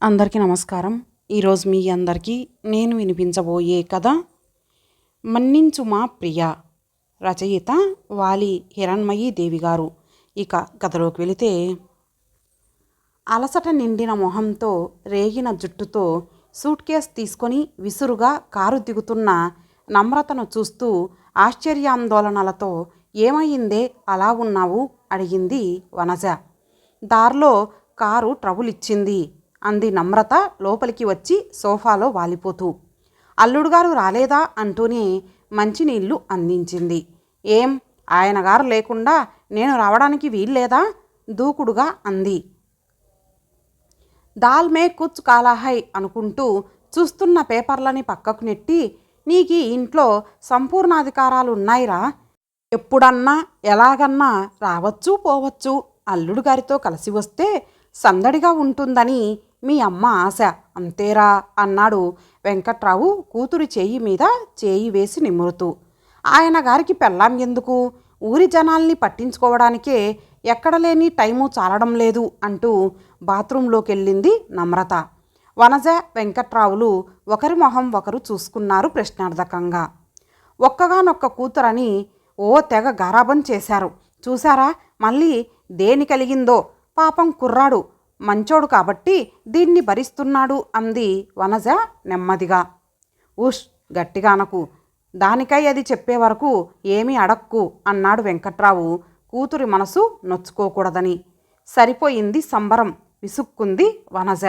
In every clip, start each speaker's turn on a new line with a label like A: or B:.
A: అందరికీ నమస్కారం. ఈరోజు మీ అందరికీ నేను వినిపించబోయే కథ మన్నించు మా ప్రియ. రచయిత వాలి హిరణ్మయీ దేవి గారు. ఇక కథలోకి వెళితే, అలసట నిండిన మొహంతో రేగిన జుట్టుతో సూట్ కేస్ తీసుకొని విసురుగా కారు దిగుతున్న నమ్రతను చూస్తూ ఆశ్చర్యాందోళనలతో ఏమయ్యిందే అలా ఉన్నావు అడిగింది వనజ. దారిలో కారు ట్రబుల్ ఇచ్చింది అంది నమ్రత లోపలికి వచ్చి సోఫాలో వాలిపోతూ. అల్లుడుగారు రాలేదా అంటూనే మంచినీళ్లు అందించింది. ఏం, ఆయనగారు లేకుండా నేను రావడానికి వీల్లేదా? దూకుడుగా అంది. దాల్ మే కుచ్ కాలా హై అనుకుంటూ చూస్తున్న పేపర్లని పక్కకు నెట్టి, నీకు ఇంట్లో సంపూర్ణాధికారాలు ఉన్నాయిరా, ఎప్పుడన్నా ఎలాగన్నా రావచ్చు పోవచ్చు, అల్లుడు గారితో కలిసి వస్తే సందడిగా ఉంటుందని మీ అమ్మ ఆశ, అంతేరా అన్నాడు వెంకట్రావు కూతురి చేయి మీద చేయి వేసి నిమురుతూ. ఆయన గారికి పెళ్ళాం ఎందుకు, ఊరి జనాల్ని పట్టించుకోవడానికే ఎక్కడలేని టైము చాలడం లేదు అంటూ బాత్రూంలోకి వెళ్ళింది నమ్రత. వనజ వెంకట్రావులు ఒకరి మొహం ఒకరు చూసుకున్నారు ప్రశ్నార్థకంగా. ఒక్కగానొక్క కూతురని ఓ తెగ గారాబం చేశారు. చూసారా మళ్ళీ దేని కలిగిందో, పాపం కుర్రాడు మంచోడు కాబట్టి దీన్ని భరిస్తున్నాడు అంది వనజ నెమ్మదిగా. ఉష్, గట్టిగా అనకు, దానికై అది చెప్పే వరకు ఏమీ అడక్కు అన్నాడు వెంకట్రావు కూతురి మనసు నొచ్చుకోకూడదని. సరిపోయింది సంబరం, విసుక్కుంది వనజ.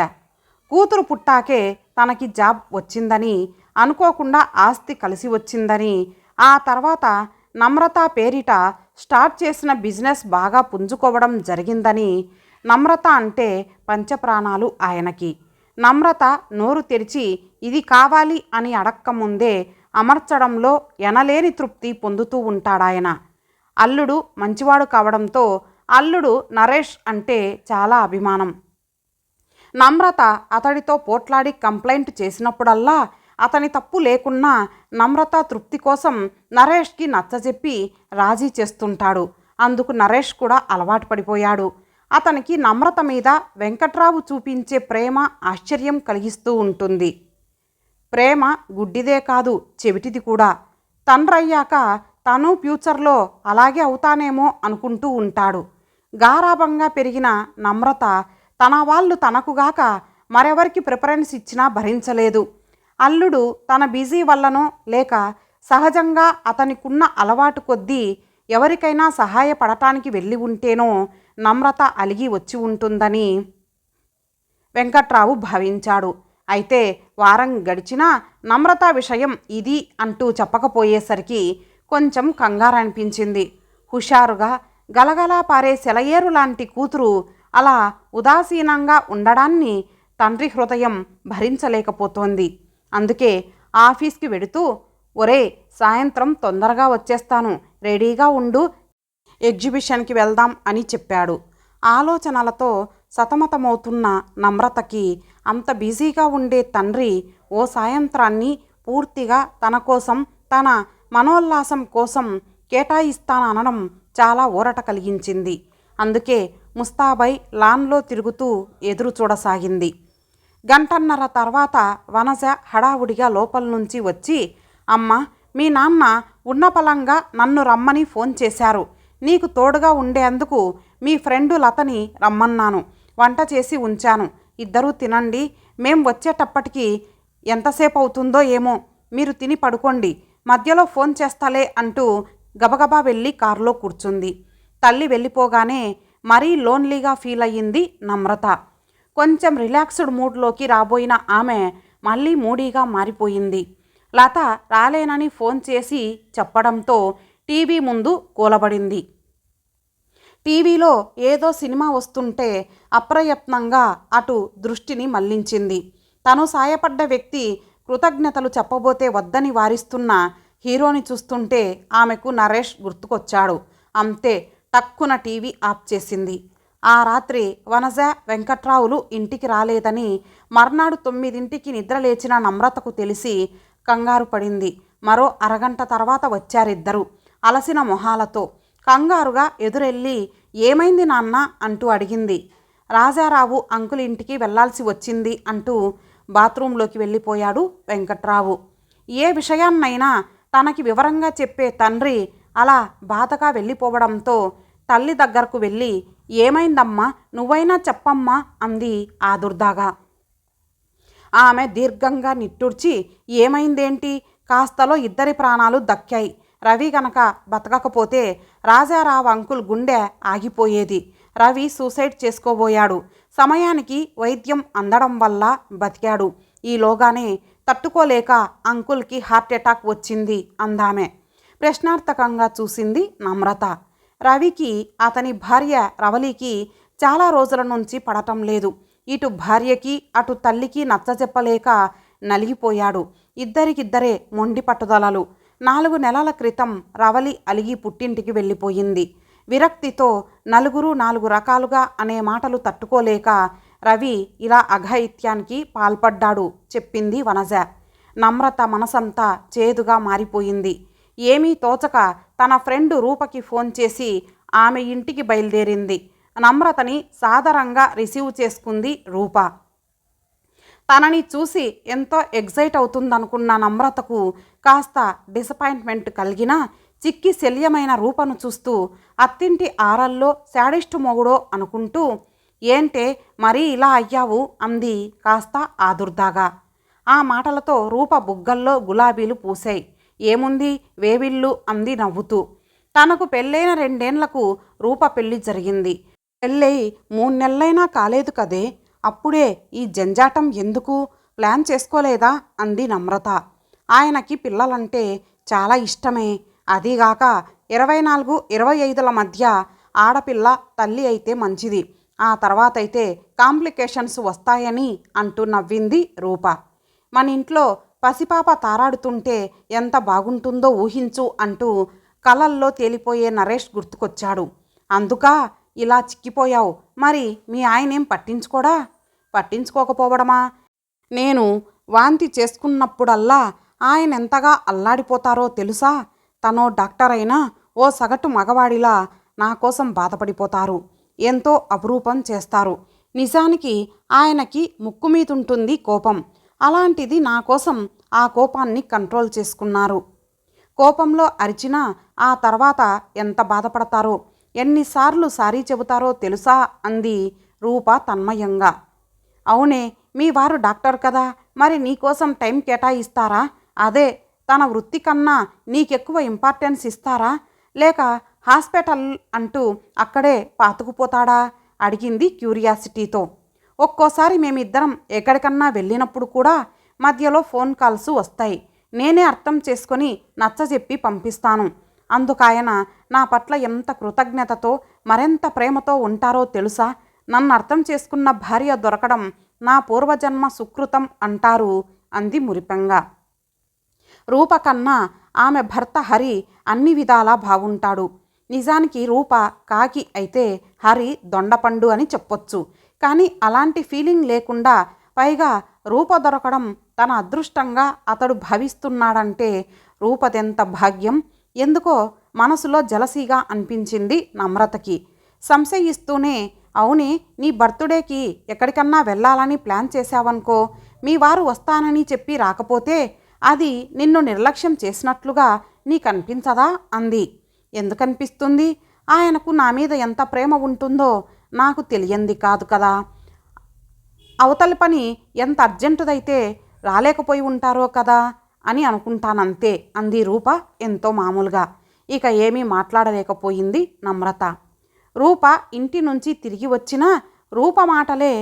A: కూతురు పుట్టాకే తనకి జాబ్ వచ్చిందని, అనుకోకుండా ఆస్తి కలిసి వచ్చిందని, ఆ తర్వాత నమ్రత పేరిట స్టార్ట్ చేసిన బిజినెస్ బాగా పుంజుకోవడం జరిగిందని, నమ్రత అంటే పంచప్రాణాలు ఆయనకి. నమ్రత నోరు తెరిచి ఇది కావాలి అని అడక్కముందే అమర్చడంలో ఎనలేని తృప్తి పొందుతూ ఉంటాడాయన. అల్లుడు మంచివాడు కావడంతో అల్లుడు నరేష్ అంటే చాలా అభిమానం. నమ్రత అతడితో పోట్లాడి కంప్లైంట్ చేసినప్పుడల్లా అతని తప్పు లేకున్నా నమ్రత తృప్తి కోసం నరేష్కి నచ్చజెప్పి రాజీ చేస్తుంటాడు. అందుకు నరేష్ కూడా అలవాటు పడిపోయాడు. అతనికి నమ్రత మీద వెంకట్రావు చూపించే ప్రేమ ఆశ్చర్యం కలిగిస్తూ ఉంటుంది. ప్రేమ గుడ్డిదే కాదు, చెవిటిది కూడా. తండ్రయ్యాక తను ఫ్యూచర్లో అలాగే అవుతానేమో అనుకుంటూ ఉంటాడు. గారాబంగా పెరిగిన నమ్రత తన వాళ్ళు తనకుగాక మరెవరికి ప్రిఫరెన్స్ ఇచ్చినా భరించలేదు. అల్లుడు తన బిజీ వల్లనో లేక సహజంగా అతనికున్న అలవాటు కొద్దీ ఎవరికైనా సహాయపడటానికి వెళ్ళి ఉంటేనో నమ్రత అలిగి వచ్చి ఉంటుందని వెంకట్రావు భావించాడు. అయితే వారం గడిచినా నమ్రత విషయం ఇది అంటూ చెప్పకపోయేసరికి కొంచెం కంగారనిపించింది. హుషారుగా గలగలా పారే సెలయేరు లాంటి కూతురు అలా ఉదాసీనంగా ఉండడాన్ని తండ్రి హృదయం భరించలేకపోతోంది. అందుకే ఆఫీస్కి వెడుతూ, ఒరే, సాయంత్రం తొందరగా వచ్చేస్తాను, రెడీగా ఉండు, ఎగ్జిబిషన్కి వెళ్దాం అని చెప్పాడు. ఆలోచనలతో సతమతమవుతున్న నమ్రతకి అంత బిజీగా ఉండే తండ్రి ఓ సాయంత్రాన్ని పూర్తిగా తన కోసం, తన మనోల్లాసం కోసం కేటాయిస్తాననడం చాలా ఊరట కలిగించింది. అందుకే ముస్తాబై లాన్లో తిరుగుతూ ఎదురు చూడసాగింది. గంటన్నర తర్వాత వనజ హడావుడిగా లోపల నుంచి వచ్చి, అమ్మ, మీ నాన్న ఉన్నపలంగా నన్ను రమ్మని ఫోన్ చేశారు. నీకు తోడుగా ఉండేందుకు మీ ఫ్రెండు లతని రమ్మన్నాను. వంట చేసి ఉంచాను, ఇద్దరూ తినండి. మేం వచ్చేటప్పటికి ఎంతసేపు అవుతుందో ఏమో, మీరు తిని పడుకోండి, మధ్యలో ఫోన్ చేస్తాలే అంటూ గబగబా వెళ్ళి కారులో కూర్చుంది. తల్లి వెళ్ళిపోగానే మరీ లోన్లీగా ఫీల్ అయ్యింది నమ్రత. కొంచెం రిలాక్స్డ్ మూడ్లోకి రాబోయిన ఆమె మళ్ళీ మూడీగా మారిపోయింది. లత రాలేనని ఫోన్ చేసి చెప్పడంతో టీవీ ముందు కూలబడింది. టీవీలో ఏదో సినిమా వస్తుంటే అప్రయత్నంగా అటు దృష్టిని మళ్లించింది. తను సాయపడ్డ వ్యక్తి కృతజ్ఞతలు చెప్పబోతే వద్దని వారిస్తున్న హీరోని చూస్తుంటే ఆమెకు నరేష్ గుర్తుకొచ్చాడు. అంతే, టక్కున టీవీ ఆఫ్ చేసింది. ఆ రాత్రి వనజ వెంకట్రావులు ఇంటికి రాలేదని మర్నాడు 9ంటికి నిద్రలేచిన నమ్రతకు తెలిసి కంగారు పడింది. మరో అరగంట తర్వాత వచ్చారిద్దరు అలసిన మొహాలతో. కంగారుగా ఎదురెళ్ళి, ఏమైంది నాన్న అంటూ అడిగింది. రాజారావు అంకుల్ ఇంటికి వెళ్లాల్సి వచ్చింది అంటూ బాత్రూంలోకి వెళ్ళిపోయాడు వెంకట్రావు. ఏ విషయాన్నైనా తనకి వివరంగా చెప్పే తండ్రి అలా బాధగా వెళ్ళిపోవడంతో తల్లి దగ్గరకు వెళ్ళి, ఏమైందమ్మా, నువ్వైనా చెప్పమ్మా అంది ఆదుర్దాగా. ఆమె దీర్ఘంగా నిట్టూర్చి, ఏమైందేంటి, కాస్తలో ఇద్దరి ప్రాణాలు దక్కాయి. రవి గనక బతకకపోతే రాజారావు అంకుల్ గుండె ఆగిపోయేది. రవి సూసైడ్ చేసుకోబోయాడు. సమయానికి వైద్యం అందడం వల్ల బతికాడు. ఈలోగానే తట్టుకోలేక అంకుల్కి హార్ట్ అటాక్ వచ్చింది అందామె. ప్రశ్నార్థకంగా చూసింది నమ్రత. రవికి అతని భార్య రవలికి చాలా రోజుల నుంచి పడటం లేదు. ఇటు భార్యకి అటు తల్లికి నచ్చజెప్పలేక నలిగిపోయాడు. ఇద్దరికిద్దరే మొండి పట్టుదలలు. 4 నెలల క్రితం రవలి అలిగి పుట్టింటికి వెళ్ళిపోయింది. విరక్తితో నలుగురు 4 రకాలుగా అనే మాటలు తట్టుకోలేక రవి ఇలా అఘాయిత్యానికి పాల్పడ్డాడు చెప్పింది వనజ. నమ్రత మనసంతా చేదుగా మారిపోయింది. ఏమీ తోచక తన ఫ్రెండ్ రూపకి ఫోన్ చేసి ఆమె ఇంటికి బయలుదేరింది. నమ్రతని సాదరంగా రిసీవ్ చేసుకుంది రూప. తనని చూసి ఎంతో ఎగ్జైట్ అవుతుందనుకున్న నమ్రతకు కాస్త డిసప్పాయింట్మెంట్ కలిగినా చిక్కి శల్యమైన రూపను చూస్తూ అత్తింటి ఆరల్లో శాడిస్టు మొగుడో అనుకుంటూ, ఏంటే మరీ ఇలా అయ్యావు అంది కాస్త ఆదుర్దాగా. ఆ మాటలతో రూప బుగ్గల్లో గులాబీలు పూసాయి. ఏముంది వేవిళ్ళు అంది నవ్వుతూ. తనకు పెళ్ళైన 2 ఏళ్లకు రూప పెళ్లి జరిగింది. పెళ్ళై 3 నెలలైనా కాలేదు కదే, అప్పుడే ఈ జంజాటం ఎందుకు, ప్లాన్ చేసుకోలేదా అంది నమ్రత. ఆయనకి పిల్లలంటే చాలా ఇష్టమే. అదీగాక 24, 25ల మధ్య ఆడపిల్ల తల్లి అయితే మంచిది, ఆ తర్వాతైతే కాంప్లికేషన్స్ వస్తాయని అంటూ నవ్వింది రూప. మన ఇంట్లో పసిపాప తారాడుతుంటే ఎంత బాగుంటుందో ఊహించు అంటూ కలల్లో తేలిపోయే నరేష్ గుర్తుకొచ్చాడు. అందుకా ఇలా చిక్కిపోయావు. మరి మీ ఆయనేం పట్టించుకోడా? పట్టించుకోకపోవడమా? నేను వాంతి చేసుకున్నప్పుడల్లా ఆయన ఎంతగా అల్లాడిపోతారో తెలుసా? తనో డాక్టర్ అయినా ఓ సగటు మగవాడిలా నా కోసం బాధపడిపోతారు. ఎంతో అపురూపం చేస్తారు. నిజానికి ఆయనకి ముక్కు మీదుంటుంది కోపం. అలాంటిది నా కోసం ఆ కోపాన్ని కంట్రోల్ చేసుకున్నారు. కోపంలో అరిచినా ఆ తర్వాత ఎంత బాధపడతారో, ఎన్నిసార్లు సారీ చెబుతారో తెలుసా అంది రూప తన్మయంగా. అవునే, మీ వారు డాక్టర్ కదా, మరి నీకోసం టైం కేటాయిస్తారా? అదే తన వృత్తి కన్నా నీకెక్కువ ఇంపార్టెన్స్ ఇస్తారా? లేక హాస్పిటల్ అంటూ అక్కడే పాతుకుపోతాడా అడిగింది క్యూరియాసిటీతో. ఒక్కోసారి మేమిద్దరం ఎక్కడికన్నా వెళ్ళినప్పుడు కూడా మధ్యలో ఫోన్ కాల్స్ వస్తాయి. నేనే అర్థం చేసుకొని నచ్చజెప్పి పంపిస్తాను. అందుకాయన నా పట్ల ఎంత కృతజ్ఞతతో మరెంత ప్రేమతో ఉంటారో తెలుసా? నన్ను అర్థం చేసుకున్న భార్య దొరకడం నా పూర్వజన్మ సుకృతం అంటారు అంది మురిపెంగా. రూప కన్నా ఆమె భర్త హరి అన్ని విధాలా బాగుంటాడు. నిజానికి రూప కాకి అయితే హరి దొండపండు అని చెప్పొచ్చు. కానీ అలాంటి ఫీలింగ్ లేకుండా పైగా రూప దొరకడం తన అదృష్టంగా అతడు భావిస్తున్నాడంటే రూపదెంత భాగ్యం. ఎందుకో మనసులో జలసీగా అనిపించింది నమ్రతకి. సంశయిస్తూనే, అవునే, నీ బర్త్డేకి ఎక్కడికన్నా వెళ్ళాలని ప్లాన్ చేశావనుకో, మీ వారు వస్తానని చెప్పి రాకపోతే అది నిన్ను నిర్లక్ష్యం చేసినట్లుగా నీకనిపించదా అంది. ఎందుకనిపిస్తుంది? ఆయనకు నా మీద ఎంత ప్రేమ ఉంటుందో నాకు తెలియంది కాదు కదా. అవతలి పని ఎంత అర్జెంటుదైతే రాలేకపోయి ఉంటారో కదా అని అనుకుంటానంతే అంది రూప ఎంతో మామూలుగా. ఇక ఏమీ మాట్లాడలేకపోయింది నమ్రత. రూప ఇంటి నుంచి తిరిగి వచ్చినా రూప మాటలే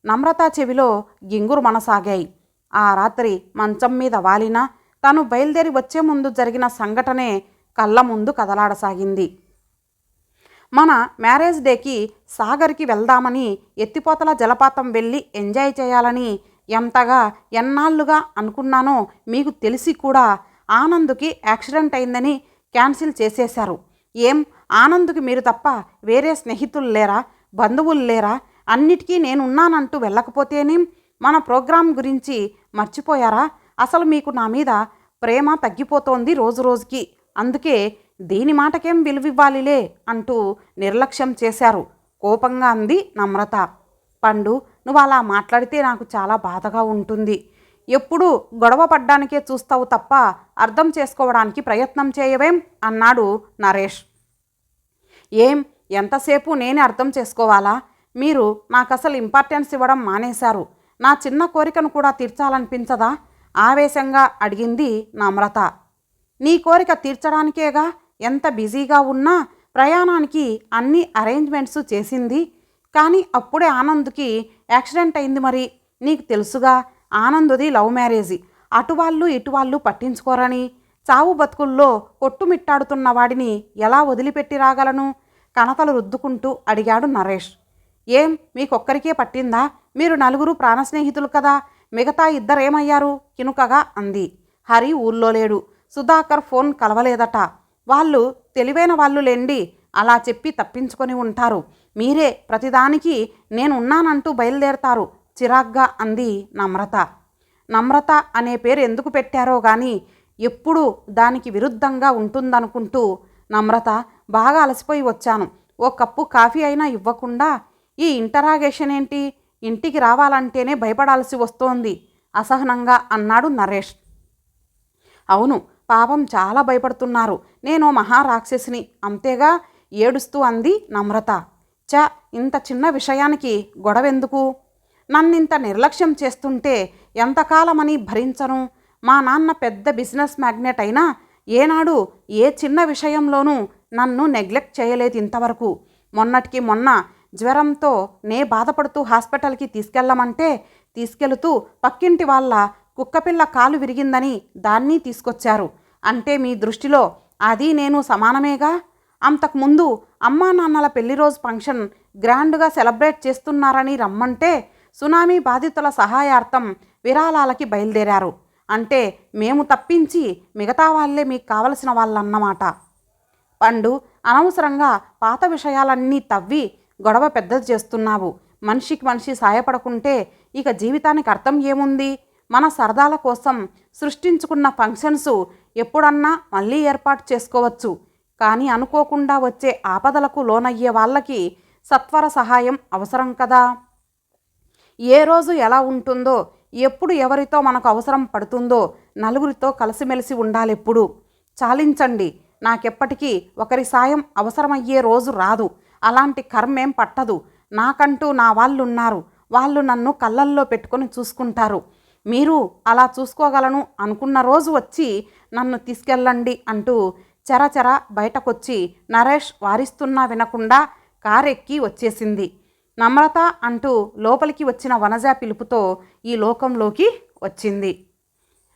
A: నమ్రత చెవిలో గింగురు మనసాగాయి. ఆ రాత్రి మంచం మీద వాలినా తను బయలుదేరి వచ్చే ముందు జరిగిన సంఘటనే కళ్ళ ముందు కదలాడసాగింది. మన మ్యారేజ్ డేకి సాగర్కి వెళ్దామని, ఎత్తిపోతల జలపాతం వెళ్ళి ఎంజాయ్ చేయాలని ఎంతగా ఎన్నాళ్ళుగా అనుకున్నానో మీకు తెలిసి కూడా ఆనంద్కి యాక్సిడెంట్ అయిందని క్యాన్సిల్ చేసేశారు. ఏం ఆనంద్కి మీరు తప్ప వేరే స్నేహితులు లేరా? బంధువులు లేరా? అన్నిటికీ నేనున్నానంటూ వెళ్ళకపోతేనేం? మన ప్రోగ్రాం గురించి మర్చిపోయారా? అసలు మీకు నా మీద ప్రేమ తగ్గిపోతోంది రోజు రోజుకి. అందుకే దీని మాటకేం విలువివ్వాలిలే అంటూ నిర్లక్ష్యం చేశారు కోపంగా అంది నమ్రత. పండు, నువ్వు అలా మాట్లాడితే నాకు చాలా బాధగా ఉంటుంది. ఎప్పుడూ గొడవ పడ్డానికే చూస్తావు తప్ప అర్థం చేసుకోవడానికి ప్రయత్నం చేయవేం అన్నాడు నరేష్. ఏం, ఎంతసేపు నేనే అర్థం చేసుకోవాలా? మీరు నాకసలు ఇంపార్టెన్స్ ఇవ్వడం మానేశారు. నా చిన్న కోరికను కూడా తీర్చాలనిపించదా? ఆవేశంగా అడిగింది నమ్రత. నీ కోరిక తీర్చడానికేగా ఎంత బిజీగా ఉన్నా ప్రయాణానికి అన్ని అరేంజ్మెంట్స్ చేసింది. కానీ అప్పుడే ఆనంద్కి యాక్సిడెంట్ అయింది. మరి నీకు తెలుసుగా, ఆనందుది లవ్ మ్యారేజీ. అటువాళ్ళు ఇటువాళ్ళు పట్టించుకోరని. చావు బతుకుల్లో కొట్టుమిట్టాడుతున్న వాడిని ఎలా వదిలిపెట్టి రాగలను? కణతలు రుద్దుకుంటూ అడిగాడు నరేష్. ఏం, మీకొక్కరికే పట్టిందా? మీరు నలుగురు ప్రాణ స్నేహితులు కదా, మిగతా ఇద్దరేమయ్యారు? కినుకగా అంది. హరి ఊళ్ళో లేడు. సుధాకర్ ఫోన్ కలవలేదట. వాళ్ళు తెలివైన వాళ్ళు లేండి, అలా చెప్పి తప్పించుకొని ఉంటారు. మీరే ప్రతిదానికి నేనున్నానంటూ బయలుదేరతారు చిరాగ్గా అంది నమ్రత. నమ్రత అనే పేరు ఎందుకు పెట్టారో గాని ఎప్పుడూ దానికి విరుద్ధంగా ఉంటుందనుకుంటూ, నమ్రత, బాగా అలసిపోయి వచ్చాను, ఓ కప్పు కాఫీ అయినా ఇవ్వకుండా ఈ ఇంటరాగేషన్ ఏంటి? ఇంటికి రావాలంటేనే భయపడాల్సి వస్తోంది అసహనంగా అన్నాడు నరేష్. అవును, పాపం చాలా భయపడుతున్నారు. నేను మహారాక్షసిని అంతేగా, ఏడుస్తూ అంది నమ్రత. ఇంత చిన్న విషయానికి గొడవెందుకు? నన్నింత నిర్లక్ష్యం చేస్తుంటే ఎంతకాలమని భరించను? మా నాన్న పెద్ద బిజినెస్ మ్యాగ్నెట్ అయినా ఏనాడు ఏ చిన్న విషయంలోనూ నన్ను నెగ్లెక్ట్ చేయలేదు ఇంతవరకు. మొన్నటికి మొన్న జ్వరంతో నే బాధపడుతూ హాస్పిటల్కి తీసుకెళ్ళమంటే తీసుకెళుతూ పక్కింటి వాళ్ళ కుక్కపిల్ల కాలు విరిగిందని దాన్ని తీసుకొచ్చారు. అంటే మీ దృష్టిలో అది నేను సమానమేగా. అంతకుముందు అమ్మా నాన్నల పెళ్లిరోజు ఫంక్షన్ గ్రాండ్గా సెలబ్రేట్ చేస్తున్నారని రమ్మంటే సునామీ బాధితుల సహాయార్థం విరాళాలకి బయలుదేరారు. అంటే మేము తప్పించి మిగతా వాళ్ళే మీకు కావలసిన వాళ్ళన్నమాట. పండు, అనవసరంగా పాత విషయాలన్నీ తవ్వి గొడవ పెద్దది చేస్తున్నావు. మనిషికి మనిషి సాయపడకుంటే ఇక జీవితానికి అర్థం ఏముంది? మన సరదాల కోసం సృష్టించుకున్న ఫంక్షన్స్ ఎప్పుడన్నా మళ్ళీ ఏర్పాటు చేసుకోవచ్చు. కానీ అనుకోకుండా వచ్చే ఆపదలకు లోనయ్యే వాళ్ళకి సత్వర సహాయం అవసరం కదా. ఏ రోజు ఎలా ఉంటుందో, ఎప్పుడు ఎవరితో మనకు అవసరం పడుతుందో నలుగురితో కలిసిమెలిసి ఉండాలెప్పుడు. చాలించండి, నాకెప్పటికీ ఒకరి సాయం అవసరమయ్యే రోజు రాదు. అలాంటి కర్మేం పట్టదు. నాకంటూ నా వాళ్ళున్నారు. వాళ్ళు నన్ను కళ్ళల్లో పెట్టుకొని చూసుకుంటారు. మీరు అలా చూసుకోగలను అనుకున్న రోజు వచ్చి నన్ను తీసుకెళ్ళండి అంటూ చెరచెర బయటకొచ్చి నరేష్ వారిస్తున్నా వినకుండా కారెక్కి వచ్చేసింది. నమ్రత అంటూ లోపలికి వచ్చిన వనజ పిలుపుతో ఈ లోకంలోకి వచ్చింది.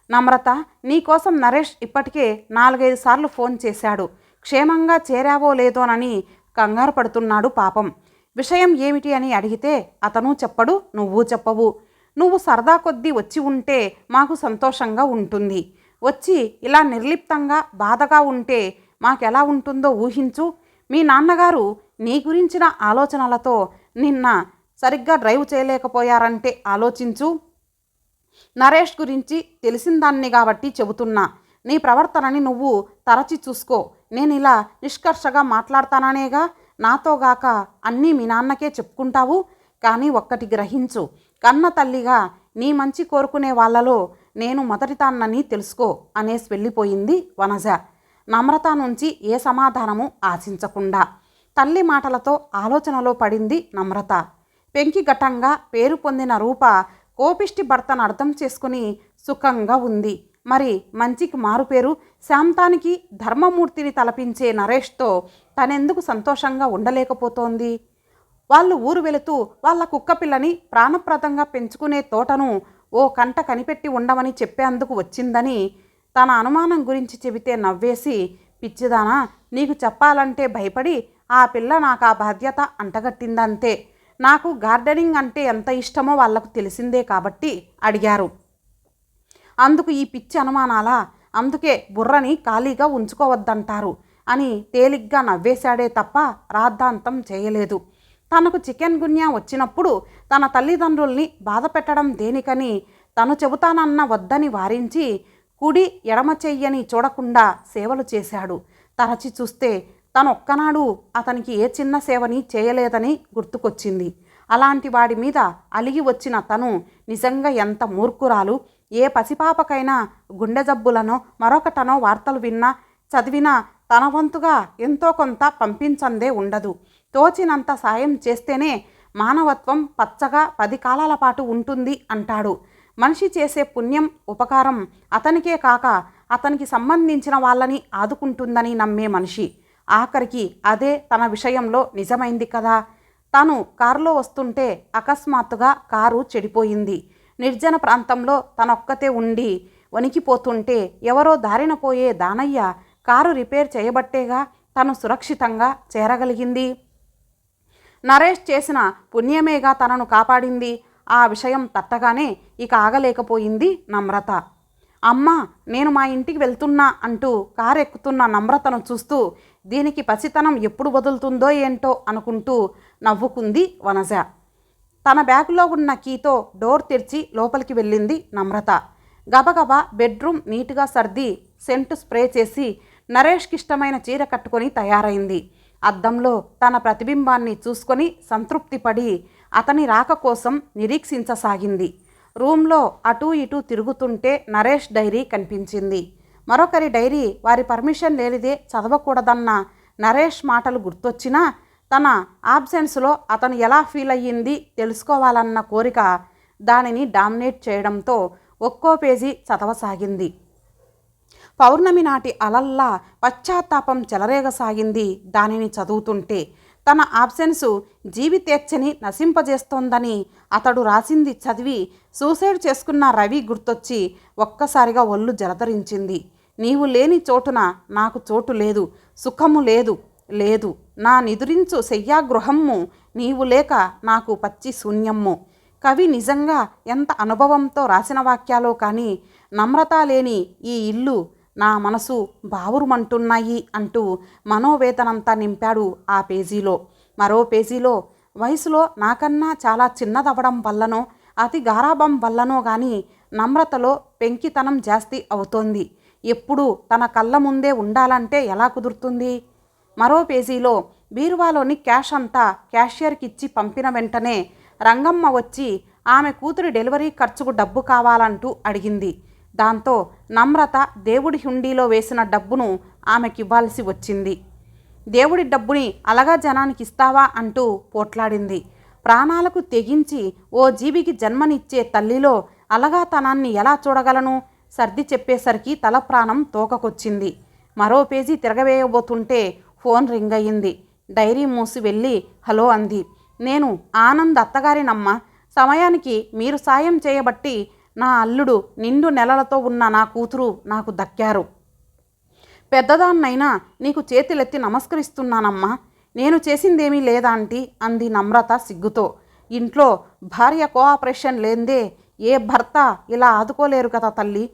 A: నమ్రత, నీకోసం నరేష్ ఇప్పటికే 4-5 సార్లు ఫోన్ చేశాడు. క్షేమంగా చేరావో లేదోనని కంగారు పడుతున్నాడు పాపం. విషయం ఏమిటి అని అడిగితే అతను చెప్పడు, నువ్వు చెప్పవు. నువ్వు సరదా కొద్దీ వచ్చి ఉంటే మాకు సంతోషంగా ఉంటుంది. వచ్చి ఇలా నిర్లిప్తంగా బాధగా ఉంటే మాకెలా ఉంటుందో ఊహించు. మీ నాన్నగారు నీ గురించిన ఆలోచనలతో నిన్న సరిగ్గా డ్రైవ్ చేయలేకపోయారంటే ఆలోచించు. నరేష్ గురించి తెలిసిందాన్ని కాబట్టి చెబుతున్నా. నీ ప్రవర్తనని నువ్వు తరచి చూసుకో. నేను ఇలా నిష్కర్షగా మాట్లాడతాననేగా, నాతోగాక అన్నీ మీ నాన్నకే చెప్పుకుంటావు. కానీ ఒక్కటి గ్రహించు, కన్న తల్లిగా నీ మంచి కోరుకునే వాళ్ళలో నేను మొదటిదాన్నని తెలుసుకో అనేసి వెళ్ళిపోయింది వనజ. నమ్రత నుంచి ఏ సమాధానము ఆశించకుండా తల్లి మాటలతో ఆలోచనలో పడింది నమ్రత. పెంకిఘటంగా పేరు పొందిన రూప కోపిష్టి భర్తను అర్థం చేసుకుని సుఖంగా ఉంది. మరి మంచికి మారుపేరు శాంతానికి ధర్మమూర్తిని తలపించే నరేష్తో తనెందుకు సంతోషంగా ఉండలేకపోతోంది? వాళ్ళు ఊరు వెళుతూ వాళ్ళ కుక్కపిల్లని ప్రాణప్రదంగా పెంచుకునే తోటను ఓ కంట కనిపెట్టి ఉండమని చెప్పేందుకు వచ్చిందని తన అనుమానం గురించి చెబితే నవ్వేసి, పిచ్చిదానా, నీకు చెప్పాలంటే భయపడి ఆ పిల్ల నాకు ఆ బాధ్యత అంటగట్టిందంతే. నాకు గార్డెనింగ్ అంటే ఎంత ఇష్టమో వాళ్లకు తెలిసిందే కాబట్టి అడిగారు. అందుకు ఈ పిచ్చి అనుమానాలా? అందుకే బుర్రని ఖాళీగా ఉంచుకోవద్దంటారు అని తేలిగ్గా నవ్వేశాడే తప్ప రాద్ధాంతం చేయలేదు. తనకు చికెన్ గున్యా వచ్చినప్పుడు తన తల్లిదండ్రుల్ని బాధ పెట్టడం దేనికని తను చెబుతానన్న వద్దని వారించి కుడి ఎడమ చెయ్యని చూడకుండా సేవలు చేశాడు. తరచి చూస్తే తనొక్కనాడు అతనికి ఏ చిన్న సేవని చేయలేదని గుర్తుకొచ్చింది. అలాంటి వాడి మీద అలిగి వచ్చిన తను నిజంగా ఎంత మూర్ఖురాలు. ఏ పసిపాపకైనా గుండె జబ్బులనో మరొకటనో వార్తలు విన్నా చదివినా తన వంతుగా ఎంతో కొంత పంపించందే ఉండదు. తోచినంత సాయం చేస్తేనే మానవత్వం పచ్చగా 10 కాలాల పాటు ఉంటుంది అంటాడు. మనిషి చేసే పుణ్యం ఉపకారం అతనికే కాక అతనికి సంబంధించిన వాళ్ళని ఆదుకుంటుందని నమ్మే మనిషి. ఆఖరికి అదే తన విషయంలో నిజమైంది కదా. తాను కారులో వస్తుంటే అకస్మాత్తుగా కారు చెడిపోయింది. నిర్జన ప్రాంతంలో తనొక్కతే ఉండి వణికిపోతుంటే ఎవరో దారిన పోయే దానయ్య కారు రిపేర్ చేయబట్టేగా తను సురక్షితంగా చేరగలిగింది. నరేష్ చేసిన పుణ్యమేగా తనను కాపాడింది. ఆ విషయం తట్టగానే ఇక ఆగలేకపోయింది నమ్రత. అమ్మా, నేను మా ఇంటికి వెళ్తున్నా అంటూ కారు ఎక్కుతున్న నమ్రతను చూస్తూ దీనికి పసితనం ఎప్పుడు వదులుతుందో ఏంటో అనుకుంటూ నవ్వుకుంది వనజ. తన బ్యాగులో ఉన్న కీతో డోర్ తెరిచి లోపలికి వెళ్ళింది నమ్రత. గబగబా బెడ్రూమ్ నీట్గా సర్ది సెంటు స్ప్రే చేసి నరేష్కి ఇష్టమైన చీర కట్టుకొని తయారైంది. అద్దంలో తన ప్రతిబింబాన్ని చూసుకొని సంతృప్తి పడి అతని రాక కోసం నిరీక్షించసాగింది. రూమ్లో అటూ ఇటూ తిరుగుతుంటే నరేష్ డైరీ కనిపించింది. మరొకరి డైరీ వారి పర్మిషన్ లేనిదే చదవకూడదన్న నరేష్ మాటలు గుర్తొచ్చినా తన ఆబ్సెన్స్లో అతను ఎలా ఫీల్ అయ్యింది తెలుసుకోవాలన్న కోరిక దానిని డామినేట్ చేయడంతో ఒక్కో పేజీ చదవసాగింది. పౌర్ణమి నాటి అలల్లా పశ్చాత్తాపం చెలరేగసాగింది దానిని చదువుతుంటే. తన ఆబ్సెన్సు జీవితేచ్ఛని నశింపజేస్తోందని అతడు రాసింది చదివి సూసైడ్ చేసుకున్న రవి గుర్తొచ్చి ఒక్కసారిగా ఒళ్ళు జలధరించింది. నీవు లేని చోటున నాకు చోటు లేదు, సుఖము లేదు, లేదు నా నిదురించు శయ్యాగృహమ్ము, నీవు లేక నాకు పచ్చి శూన్యమ్ము. కవి నిజంగా ఎంత అనుభవంతో రాసిన వాక్యాలో కానీ నమ్రత లేని ఈ ఇల్లు నా మనసు బావురుమంటున్నాయి అంటూ మనోవేదనంతా నింపాడు ఆ పేజీలో. మరో పేజీలో వయసులో నాకన్నా చాలా చిన్నదవడం వల్లనో అతి గారాబం వల్లనో కానీ నమ్రతలో పెంకితనం జాస్తి అవుతోంది. ఎప్పుడూ తన కళ్ళ ముందే ఉండాలంటే ఎలా కుదురుతుంది? మరో పేజీలో బీరువాలోని క్యాష్ అంతా క్యాషియర్కిచ్చి పంపిన వెంటనే రంగమ్మ వచ్చి ఆమె కూతురి డెలివరీ ఖర్చుకు డబ్బు కావాలంటూ అడిగింది. దాంతో నమ్రత దేవుడి హుండీలో వేసిన డబ్బును ఆమెకివ్వాల్సి వచ్చింది. దేవుడి డబ్బుని అలగా జనానికి ఇస్తావా అంటూ పోట్లాడింది. ప్రాణాలకు తెగించి ఓ జీవికి జన్మనిచ్చే తల్లిలో అలగాతనాన్ని ఎలా చూడగలను? సర్ది చెప్పేసరికి తల ప్రాణం తోకకొచ్చింది. మరో పేజీ తిరగవేయబోతుంటే ఫోన్ రింగ్ అయ్యింది. డైరీ మూసి వెళ్ళి హలో అంది. నేను ఆనంద్ అత్తగారినమ్మ. సమయానికి మీరు సాయం చేయబట్టి నా అల్లుడు నిండు నెలలతో ఉన్న నా కూతురు నాకు దక్కారు. పెద్దదాన్నైనా నీకు చేతులెత్తి నమస్కరిస్తున్నానమ్మా. నేను చేసిందేమీ లేదా ఆంటీ అంది నమ్రత సిగ్గుతో. ఇంట్లో భార్య కోఆపరేషన్ లేందే ఏ భర్త ఇలా ఆదుకోలేరు కదా తల్లి.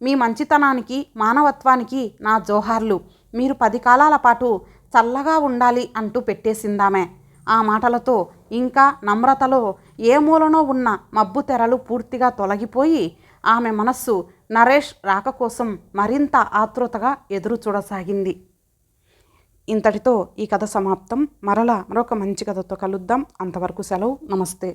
A: మీ మంచితనానికి మానవత్వానికి నా జోహార్లు. మీరు 10 కాలాల పాటు చల్లగా ఉండాలి అంటూ పెట్టేసిందామె. ఆ మాటలతో ఇంకా నమ్రతలో ఏ మూలనో ఉన్న మబ్బు తెరలు పూర్తిగా తొలగిపోయి ఆమె మనస్సు నరేష్ రాక కోసం మరింత ఆతృతగా ఎదురు చూడసాగింది. ఇంతటితో ఈ కథ సమాప్తం. మరొక మంచి కథతో కలుద్దాం. అంతవరకు సెలవు. నమస్తే.